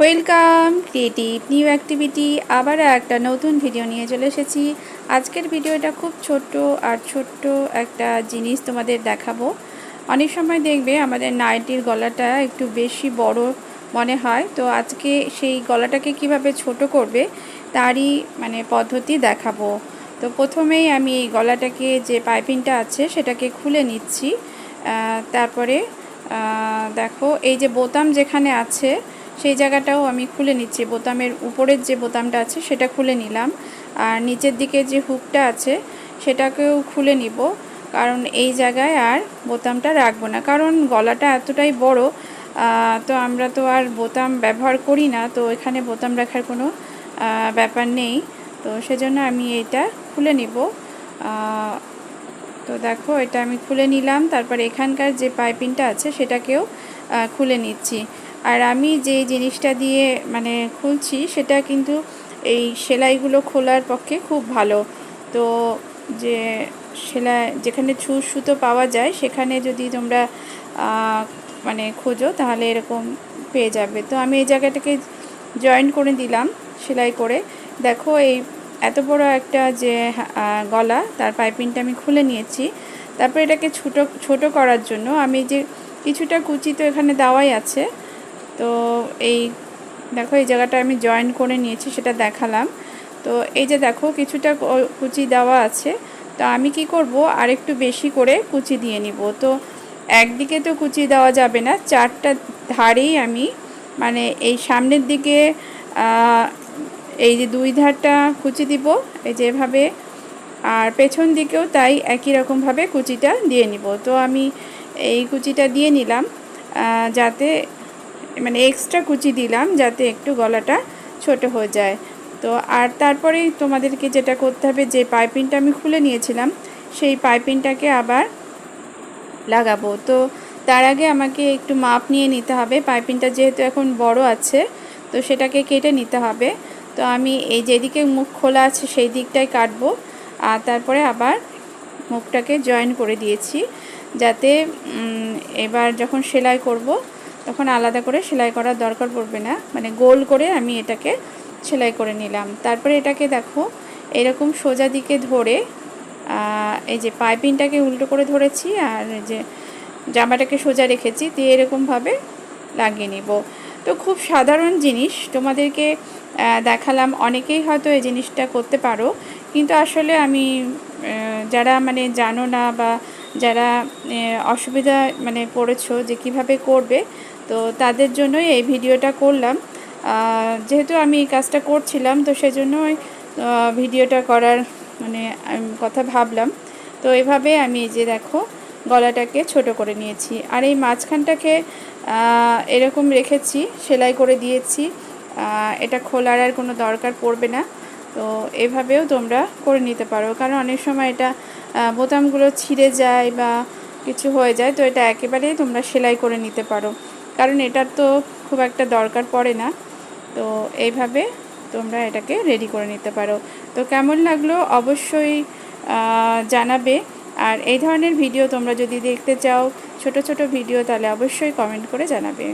Welcome creative new activity. আবার একটা নতুন ভিডিও নিয়ে চলে এসেছি। আজকের ভিডিওটা খুব ছোট্ট একটা জিনিস তোমাদের দেখাবো। অনেক সময় দেখবে আমাদের নাইটির গলাটা একটু বেশি বড় মনে হয়, তো আজকে সেই গলাটাকে কিভাবে ছোট করবে তারই পদ্ধতি দেখাবো। তো প্রথমেই আমি এই গলাটাকে যে পাইপিংটা আছে সেটাকে খুলে নিচ্ছি। তারপরে দেখো এই যে বোতাম যেখানে আছে সেই জায়গাটাও আমি খুলে নিচ্ছি। বোতামের উপরের যে বোতামটা আছে সেটা খুলে নিলাম, আর নিচের দিকে যে হুকটা আছে সেটাকেও খুলে নিব, কারণ এই জায়গায় আর বোতামটা রাখবো না, কারণ গলাটা এতটাই বড়। তো আমরা তো আর বোতাম ব্যবহার করি না, তো এখানে বোতাম রাখার কোনো ব্যাপার নেই। তো সেজন্য আমি এটা খুলে নিব। তো দেখো এটা আমি খুলে নিলাম। তারপর এখানকার যে পাইপিংটা আছে সেটাকেও খুলে নিচ্ছি। আর আমি যে জিনিসটা দিয়ে খুলছি সেটা কিন্তু এই সেলাইগুলো খোলার পক্ষে খুব ভালো। তো যে সেলাই যেখানে সুতো পাওয়া যায় সেখানে যদি তোমরা খোঁজো তাহলে এরকম পেয়ে যাবে। তো আমি এই জায়গাটাকে জয়েন করে দিলাম সেলাই করে। দেখো এই এত বড় একটা যে গলা, তার পাইপিংটা আমি খুলে নিয়েছি। তারপর এটাকে ছোট করার জন্য আমি যে কিছুটা কুচি তো এখানে দেওয়াই আছে, তো এই দেখো এই জায়গাটা আমি জয়েন করে নিয়েছি, সেটা দেখালাম। তো এই যে দেখো কিছুটা কুচি দেওয়া আছে, তো আমি কি করব আর একটু বেশি করে কুচি দিয়ে নিব। তো একদিকে তো কুচি দেওয়া যাবে না, চারটা ধারেই আমি এই সামনের দিকে এই যে দুই ধারটা কুচি দিব এই যেভাবে, আর পেছন দিকেও তাই একই রকমভাবে কুচিটা দিয়ে নিব। তো আমি এই কুচিটা দিয়ে নিলাম, যাতে এক্সট্রা কুচি দিলাম যাতে একটু গলাটা ছোট হয়ে যায়। তো আর তারপরেই তোমাদেরকে যেটা করতে হবে, যে পাইপিংটা আমি খুলে নিয়েছিলাম সেই পাইপিংটাকে আবার লাগাবো। তো তার আগে আমাকে একটু মাপ নিয়ে নিতে হবে। পাইপিংটা যেহেতু এখন বড় আছে তো সেটাকে কেটে নিতে হবে। তো আমি এই যেদিকে মুখ খোলা আছে সেই দিকটাই কাটবো, আর তারপরে আবার মুখটাকে জয়েন করে দিয়েছি, যাতে এবার যখন সেলাই করব তখন আলাদা করে সেলাই করার দরকার পড়বে না। গোল করে আমি এটাকে সেলাই করে নিলাম। তারপরে এটাকে দেখো এরকম সোজা দিকে ধরে এই যে পাইপিংটাকে উল্টো করে ধরেছি আর যে জামাটাকে সোজা রেখেছি, দিয়ে এরকমভাবে লাগিয়ে নিব। তো খুব সাধারণ জিনিস তোমাদেরকে দেখালাম। অনেকেই হয়তো এই জিনিসটা করতে পারো, কিন্তু আসলে আমি যারা জানো না বা যারা অসুবিধা পড়েছো যে কিভাবে করবে, তো তাদের জন্যই এই ভিডিওটা করলাম। যেহেতু আমি এই কাজটা করছিলাম তো সেজন্যই ভিডিওটা করার কথা ভাবলাম। তো এভাবে আমি এই যে দেখো গলাটাকে ছোট করে নিয়েছি, আর এই মাঝখানটাকে এরকম রেখেছি, সেলাই করে দিয়েছি। এটা খোলার আর কোনো দরকার পড়বে না। তো এভাবেও তোমরা করে নিতে পারো, কারণ অনেক সময় এটা বোতামগুলো ছিঁড়ে যায় বা কিছু হয়ে যায়, তো এটা একেবারেই তোমরা সেলাই করে নিতে পারো, কারণ এটার তো খুব একটা দরকার পড়ে না। তো এইভাবে তোমরা এটাকে রেডি করে নিতে পারো। তো কেমন লাগলো অবশ্যই জানাবে। আর এই ধরনের ভিডিও তোমরা যদি দেখতে চাও, ছোট ভিডিও, তাহলে অবশ্যই কমেন্ট করে জানাবে।